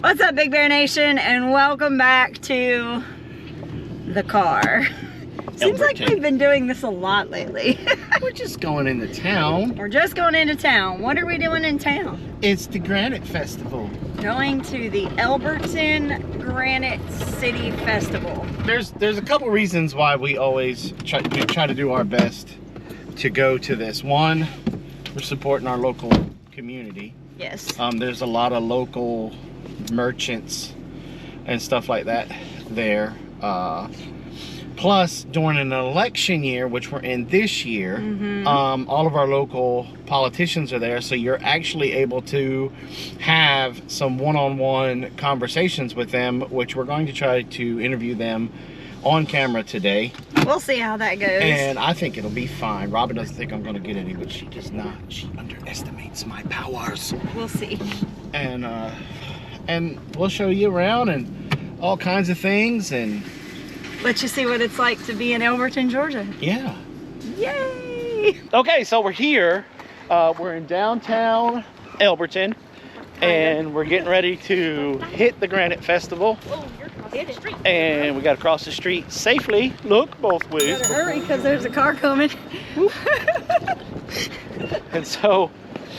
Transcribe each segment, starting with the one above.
What's up, Big Bear Nation, and welcome back to the car. Seems like we've been doing this a lot lately. We're just going into town. We're just going into town. What are we doing in town? It's the Granite Festival. Going to the Elberton Granite City Festival. There's a couple reasons why we always try to do our best to go to this. One, we're supporting our local community. Yes. There's a lot of local merchants and stuff like that there. Plus, during an election year, which we're in this year, all of our local politicians are there, so you're actually able to have some one-on-one conversations with them, which we're going to try to interview them on camera today. We'll see how that goes. And I think it'll be fine. Robin doesn't think I'm going to get any, but she does not. She underestimates my powers. We'll see. And we'll show you around and all kinds of things and let you see what it's like to be in Elberton, Georgia. Yeah. Yay! Okay, so we're here. We're in downtown Elberton, and we're getting ready to hit the Granite Festival. And we got to cross the street safely. Look both ways. Gotta hurry because there's a car coming. And so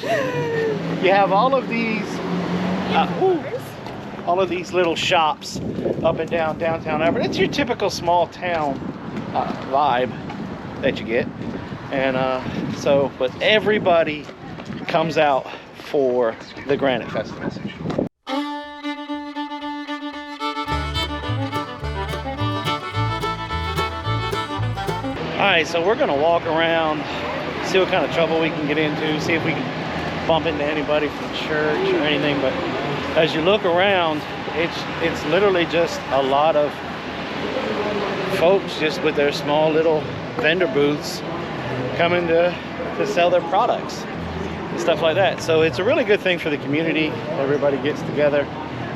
you have all of these little shops up and down downtown Elberton. It's your typical small town vibe that you get. And but everybody comes out for the Granite Festival. Alright, so we're gonna walk around, see what kind of trouble we can get into, see if we can bump into anybody from church or anything. But as you look around, it's literally just a lot of folks just with their small little vendor booths coming to sell their products and stuff like that. So it's a really good thing for the community. Everybody gets together.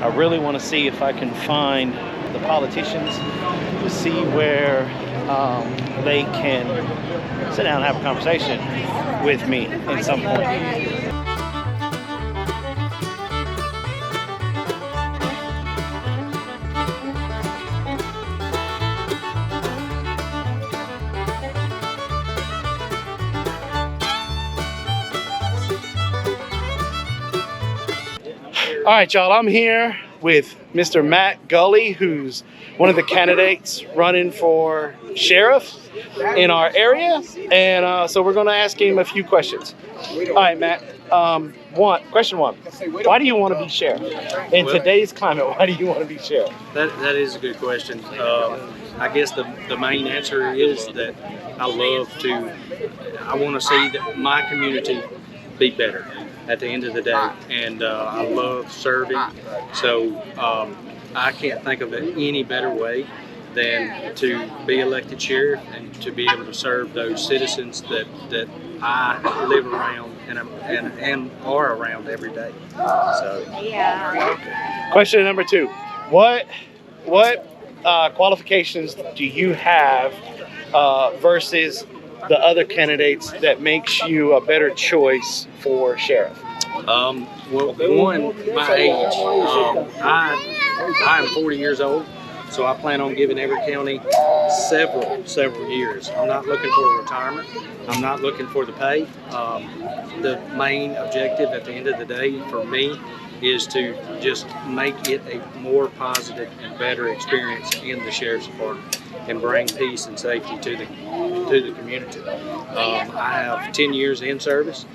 I really want to see if I can find the politicians to see where they can sit down and have a conversation with me at some point. All right, y'all, I'm here with Mr. Matt Gully, who's one of the candidates running for sheriff in our area. And so we're going to ask him a few questions. All right, Matt. Question one. Why do you want to be sheriff? In today's climate, why do you want to be sheriff? That is a good question. I guess the main answer is that I want to see that my community be better at the end of the day, and I love serving, so I can't think of it any better way than to be elected sheriff and to be able to serve those citizens that I live around and are around every day. So, Question number two: What qualifications do you have versus the other candidates that makes you a better choice for sheriff? Well, one, my age. I am 40 years old, so I plan on giving every county several years. I'm not looking for retirement. I'm not looking for the pay. The main objective at the end of the day for me is to just make it a more positive and better experience in the sheriff's department and bring peace and safety to the community. I have 10 years in service,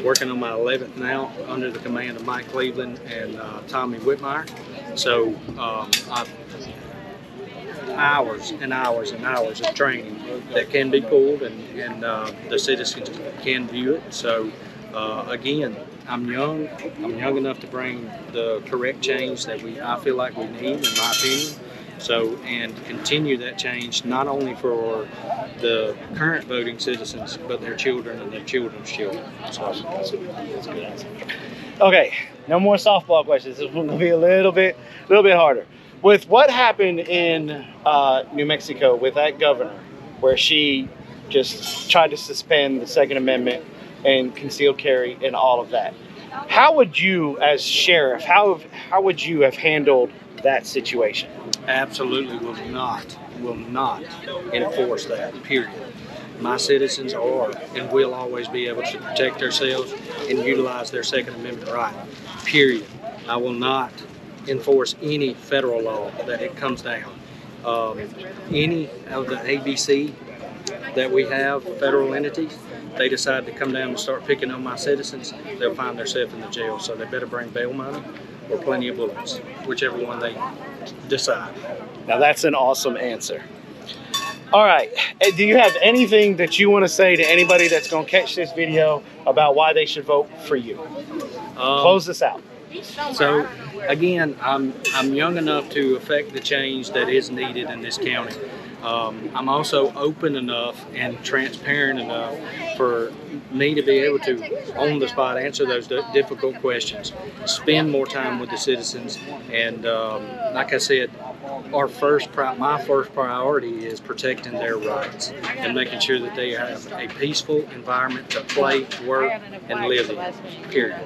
working on my 11th now under the command of Mike Cleveland and Tommy Whitmire. So I've hours and hours and hours of training that can be pulled, and the citizens can view it. So again, I'm young enough to bring the correct change that I feel like we need, in my opinion. So, and continue that change not only for the current voting citizens, but their children and their children's children. So that's a good answer. Okay, no more softball questions. This is going to be a little bit harder. With what happened in New Mexico with that governor, where she just tried to suspend the Second Amendment and concealed carry and all of that, How would you, as sheriff, how would you have handled that situation? Absolutely will not enforce that, period. My citizens are and will always be able to protect themselves and utilize their Second Amendment right, period. I will not enforce any federal law that it comes down. Any of the ABC that we have, federal entities, they decide to come down and start picking on my citizens, they'll find themselves in the jail. So they better bring bail money or plenty of bullets, whichever one they decide. Now that's an awesome answer. All right, do you have anything that you want to say to anybody that's going to catch this video about why they should vote for you? Close this out. So again, I'm young enough to affect the change that is needed in this county. I'm also open enough and transparent enough for me to be able to, on the spot, answer those difficult questions, spend more time with the citizens, and like I said, my first priority is protecting their rights and making sure that they have a peaceful environment to play, work, and live in, period.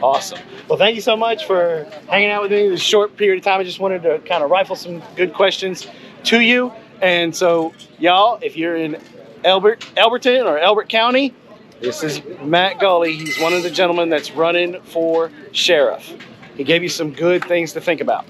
Awesome. Well, thank you so much for hanging out with me this short period of time. I just wanted to kind of rifle some good questions to you. And so, y'all, if you're in Elberton or Elbert County, this is Matt Gully. He's one of the gentlemen that's running for sheriff. He gave you some good things to think about.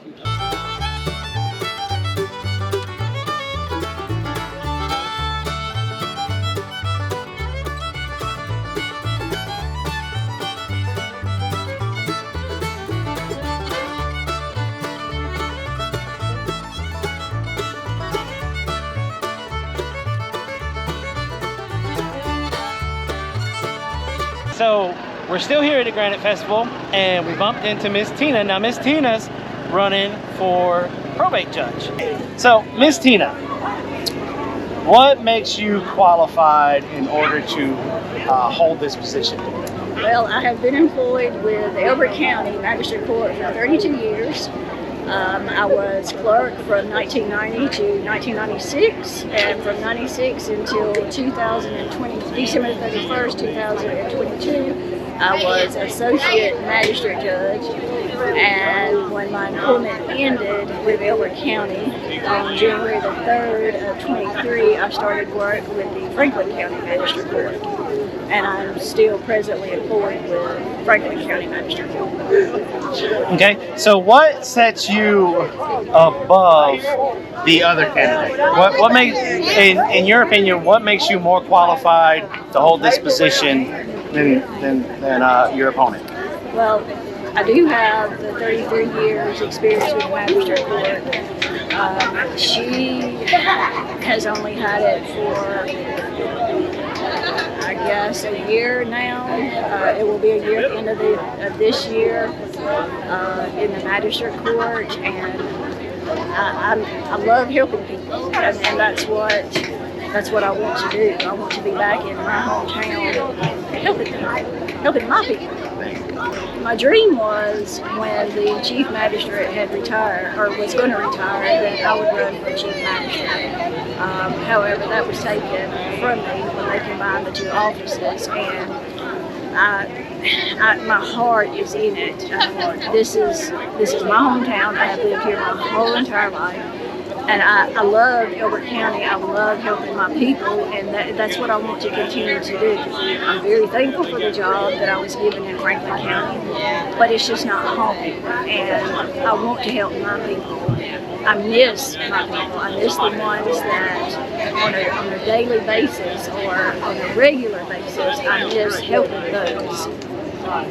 So we're still here at the Granite Festival, and we bumped into Miss Tina. Now Miss Tina's running for probate judge. So Miss Tina, what makes you qualified in order to hold this position? Well, I have been employed with Elbert County Magistrate Court for 32 years. I was clerk from 1990 to 1996, and from 96 until 2020, December 31st, 2022, I was associate magistrate judge. And when my employment ended with Elbert County on January the 3rd of 23, I started work with the Franklin County Magistrate Court. And I'm still presently employed with Franklin County Magistrate Court. Okay, so what sets you above the other candidate? What makes, in your opinion, what makes you more qualified to hold this position than your opponent? Well, I do have the 33 years experience with the Magistrate Court. She has only had it for, I guess, a year now. It will be a year at the end of this year in the Magistrate Court, and I love helping people, and that's what I want to do. I want to be back in my hometown helping my people. My dream was when the chief magistrate had retired, or was going to retire, that I would run for chief magistrate. However, that was taken from me when they combined the two offices, and my heart is in it. This is my hometown. I have lived here my whole entire life, and I love Elbert County. I love helping my people, and that's what I want to continue to do. I'm very thankful for the job that I was given in Franklin County, but it's just not home, and I want to help my people. I miss my people. I miss the ones that on a daily basis or on a regular basis, I miss helping those.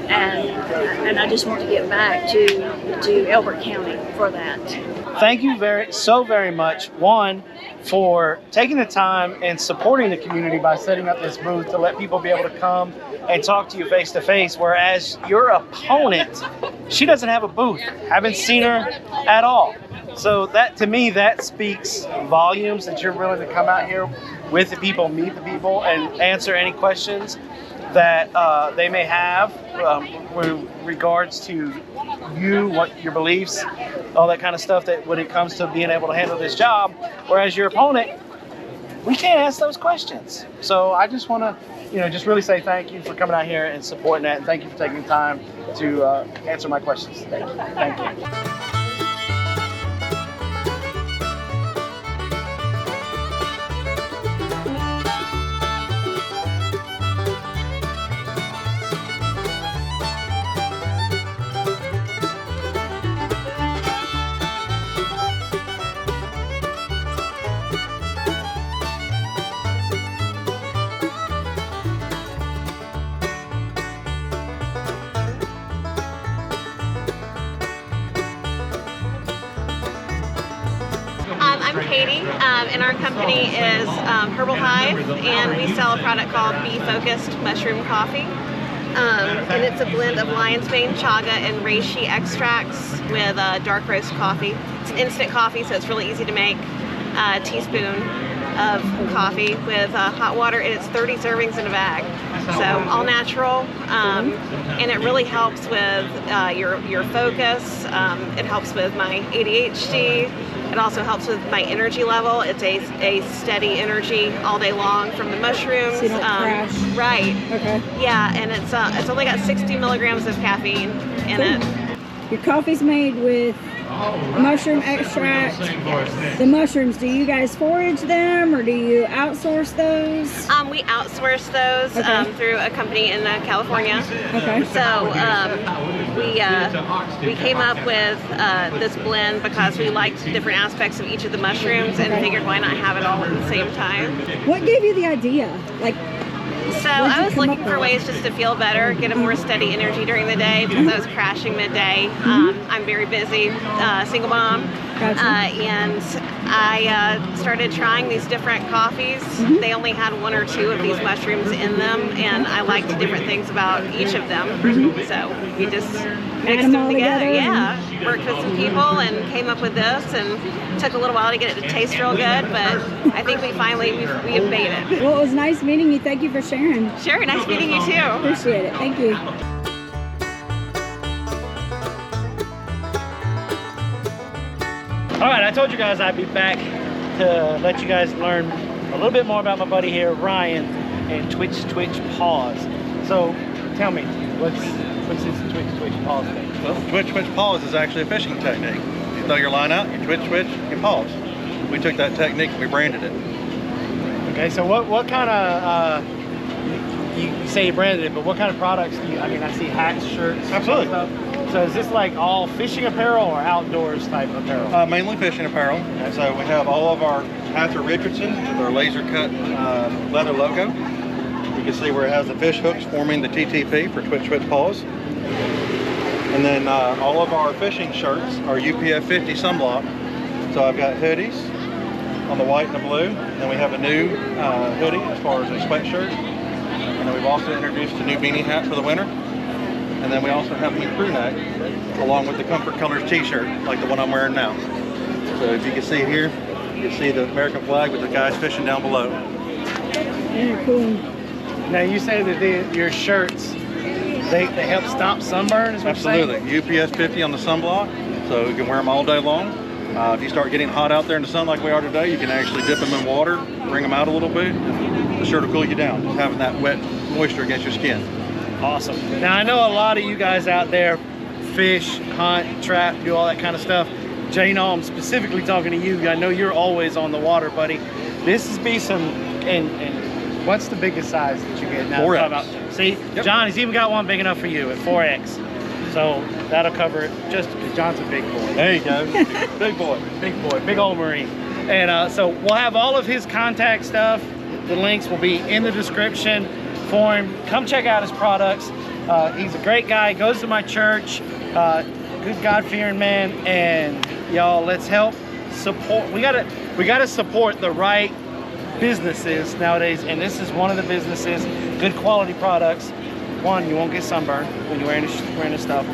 And I just want to get back to Elbert County for that. Thank you so very much, one, for taking the time and supporting the community by setting up this booth to let people be able to come and talk to you face to face, whereas your opponent, she doesn't have a booth. Haven't seen her at all. So that, to me, that speaks volumes that you're willing to come out here with the people, meet the people, and answer any questions that they may have with regards to you, what your beliefs, all that kind of stuff, that when it comes to being able to handle this job. Whereas your opponent, we can't ask those questions. So I just want to you know, just really say thank you for coming out here and supporting that, and thank you for taking the time to answer my questions today. Thank you. I'm Katie, and our company is Herbal Hive, and we sell a product called Bee Focused Mushroom Coffee. And it's a blend of lion's mane, chaga, and reishi extracts with dark roast coffee. It's instant coffee, so it's really easy to make. A teaspoon of coffee with hot water, and it's 30 servings in a bag. So all natural, and it really helps with your focus. It helps with my ADHD. It also helps with my energy level. It's a steady energy all day long from the mushrooms. So you don't crash. Right. Okay. Yeah, and it's only got 60 milligrams of caffeine in it. Your coffee's made with mushroom extract. The mushrooms, do you guys forage them or do you outsource those? We outsource those through a company in California. Okay. So we came up with this blend because we liked different aspects of each of the mushrooms and figured why not have it all at the same time. What gave you the idea? Like, so I was looking for ways just to feel better, get a more steady energy during the day because I was crashing midday. I'm very busy, single mom. Gotcha. And I started trying these different coffees. They only had 1 or 2 of these mushrooms in them, and I liked different things about each of them. So we just mixed them together. Yeah, worked with some people and came up with this, and took a little while to get it to taste real good, but I think we have made it. Well, it was nice meeting you. Thank you for sharing. Sure, nice meeting you too. Appreciate it. Thank you. All right, I told you guys I'd be back to let you guys learn a little bit more about my buddy here, Ryan, and Twitch Paws. So tell me, what's this Twitch Paws thing? Well, Twitch Paws is actually a fishing technique. You throw your line out, you twitch, you pause. We took that technique and we branded it. Okay, so what kind of, you say you branded it, but what kind of products do you, I mean, I see hats, shirts, Absolutely. Stuff. So is this like all fishing apparel or outdoors type apparel? Mainly fishing apparel. And so we have all of our hats are Richardson with our laser cut leather logo. You can see where it has the fish hooks forming the TTP for Twitch Paws. And then all of our fishing shirts are UPF 50 sunblock. So I've got hoodies on the white and the blue. And then we have a new hoodie as far as a sweatshirt. And then we've also introduced a new beanie hat for the winter. And then we also have a new crew neck along with the Comfort Colors t-shirt like the one I'm wearing now. So if you can see here, you can see the American flag with the guys fishing down below. Yeah, cool. Now you say that your shirts, they help stop sunburn, is what Absolutely. you're saying? UPS 50 on the sunblock, so you can wear them all day long. If you start getting hot out there in the sun like we are today, you can actually dip them in water, bring them out a little bit. The shirt will cool you down, just having that wet moisture against your skin. Awesome. Now I know a lot of you guys out there fish, hunt, trap, do all that kind of stuff. Jay, I'm specifically talking to you. I know you're always on the water, buddy. This is be some, and what's the biggest size that you get now? 4X. See, yep. John, he's even got one big enough for you at 4X. So that'll cover it, just because John's a big boy. There you go. Big boy. Big boy, big old Marine. And so we'll have all of his contact stuff. The links will be in the description for him. Come check out his products. He's a great guy, goes to my church, good God-fearing man, and y'all, let's help support. We gotta support the right businesses nowadays, and this is one of the businesses. Good quality products. One, you won't get sunburned when you're wearing this stuff.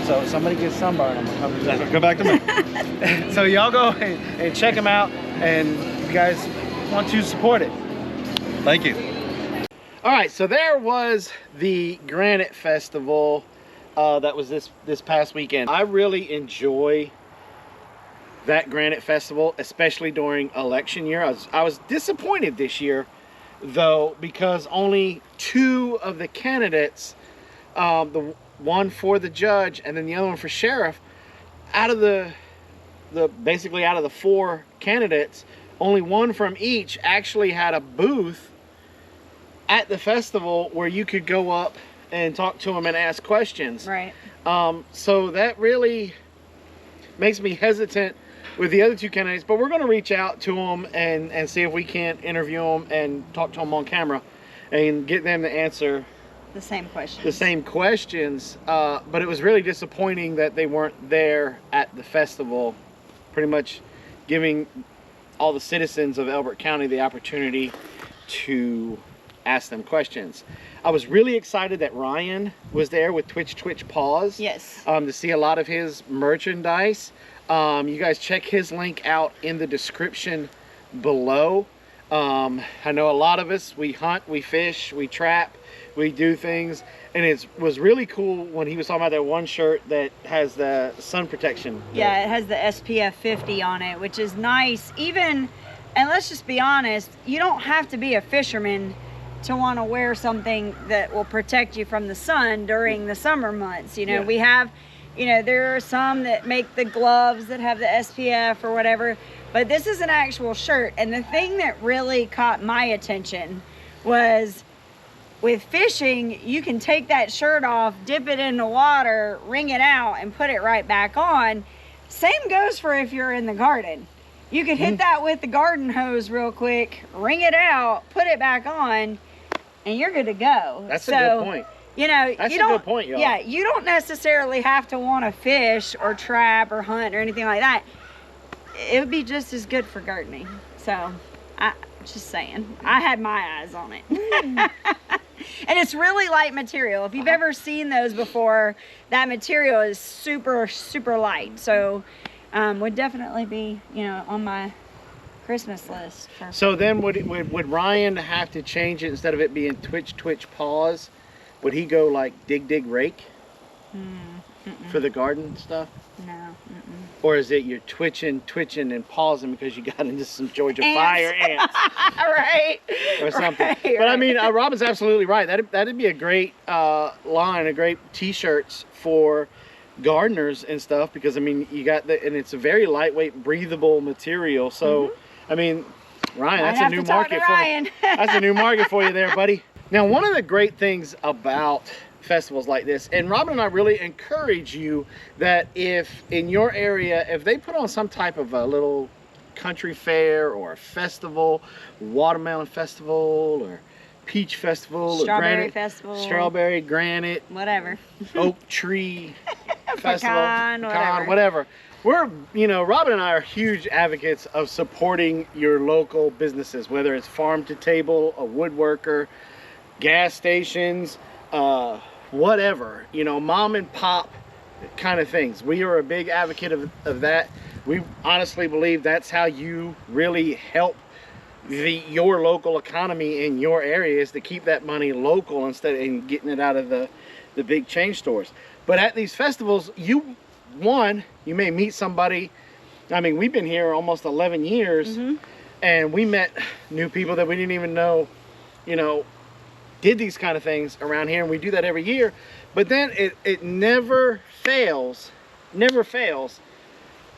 So if somebody gets sunburned, I'm gonna come to that. Go back to me. So y'all go and check them out, and you guys want to support it. Thank you. All right, so there was the Granite Festival that was this past weekend. I really enjoy that Granite Festival, especially during election year. I was disappointed this year though, because only 2 of the candidates, the one for the judge and then the other one for sheriff, out of the basically out of the 4 candidates, only 1 from each actually had a booth at the festival where you could go up and talk to them and ask questions. Right. So that really makes me hesitant with the other 2 candidates, but we're going to reach out to them and see if we can't interview them and talk to them on camera and get them to answer The same questions. the same questions. But it was really disappointing that they weren't there at the festival, pretty much giving all the citizens of Elbert County the opportunity to ask them questions. I was really excited that Ryan was there with Twitch Paws. Yes. To see a lot of his merchandise. You guys check his link out in the description below. I know a lot of us, we hunt, we fish, we trap, we do things, and it was really cool when he was talking about that one shirt that has the sun protection. Yeah, it has the SPF 50 on it, which is nice. Even, and let's just be honest, you don't have to be a fisherman to want to wear something that will protect you from the sun during the summer months. You know, Yeah. we have, you know, there are some that make the gloves that have the SPF or whatever, but this is an actual shirt. And the thing that really caught my attention was, with fishing, you can take that shirt off, dip it in the water, wring it out, and put it right back on. Same goes for if you're in the garden. You could hit that with the garden hose real quick, wring it out, put it back on, and you're good to go. That's a good point. You know, That's you a don't, good point, y'all. Yeah, you don't necessarily have to want to fish or trap or hunt or anything like that. It would be just as good for gardening. So, just saying, I had my eyes on it. And it's really light material. If you've ever seen those before, that material is super, super light. So, would definitely be, you know, on my Christmas list. So then would Ryan have to change it, instead of it being Twitch Paws? Would he go like dig rake for the garden stuff? No. Or is it you're twitching and pausing because you got into some Georgia fire ants Right. or something? Right, But I right. mean, Robin's absolutely right. That'd be a great line, a great T-shirts for gardeners and stuff, because I mean, you got and it's a very lightweight, breathable material. So I mean, Ryan, that's a new market for you. That's a new market for you there, buddy. Now, one of the great things about festivals like this, and Robin and I really encourage you that if in your area, if they put on some type of a little country fair or a festival, watermelon festival or peach festival, Strawberry or festival, strawberry, granite, whatever, oak tree festival, pecan, whatever. We're, you know, Robin and I are huge advocates of supporting your local businesses, whether it's farm to table, a woodworker, gas stations, whatever, you know, mom and pop kind of things. We are a big advocate of that. We honestly believe that's how you really help your local economy in your area, is to keep that money local instead of getting it out of the big chain stores. But at these festivals, you may meet somebody. I mean, we've been here almost 11 years and we met new people that we didn't even know, you know, did these kind of things around here, and we do that every year. But then it never fails.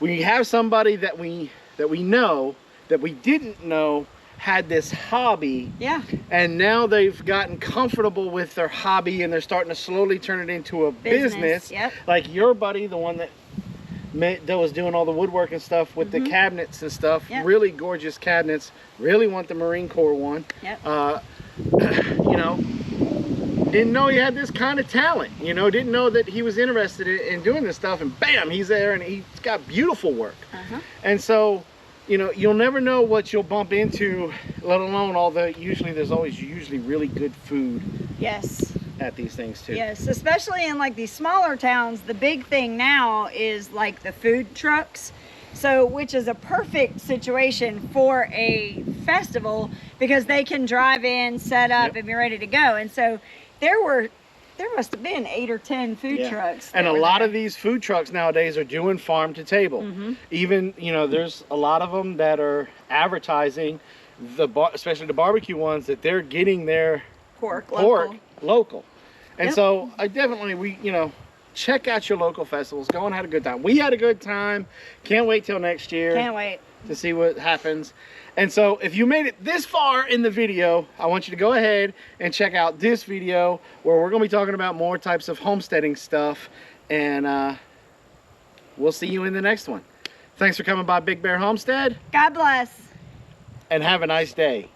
We have somebody that we know that we didn't know had this hobby, and now they've gotten comfortable with their hobby and they're starting to slowly turn it into a business. Like your buddy, the one that was doing all the woodwork and stuff with the cabinets and stuff, really gorgeous cabinets, really want the Marine Corps one. You know, didn't know he had this kind of talent, you know, didn't know that he was interested in doing this stuff, and bam, he's there and he's got beautiful work. And so, you know, you'll never know what you'll bump into, let alone all the, there's always really good food at these things too. Especially in like these smaller towns. The big thing now is like the food trucks, so which is a perfect situation for a festival, because they can drive in, set up, and be ready to go. And so there must have been 8 or 10 food trucks. And a lot of these food trucks nowadays are doing farm to table. Even, you know, there's a lot of them that are advertising especially the barbecue ones, that they're getting their Pork local. And Yep. so I definitely, check out your local festivals. Go and have a good time. We had a good time. Can't wait till next year. Can't wait. To see what happens. And so if you made it this far in the video, I want you to go ahead and check out this video where we're going to be talking about more types of homesteading stuff. And we'll see you in the next one. Thanks for coming by Big Bear Homestead. God bless. And have a nice day.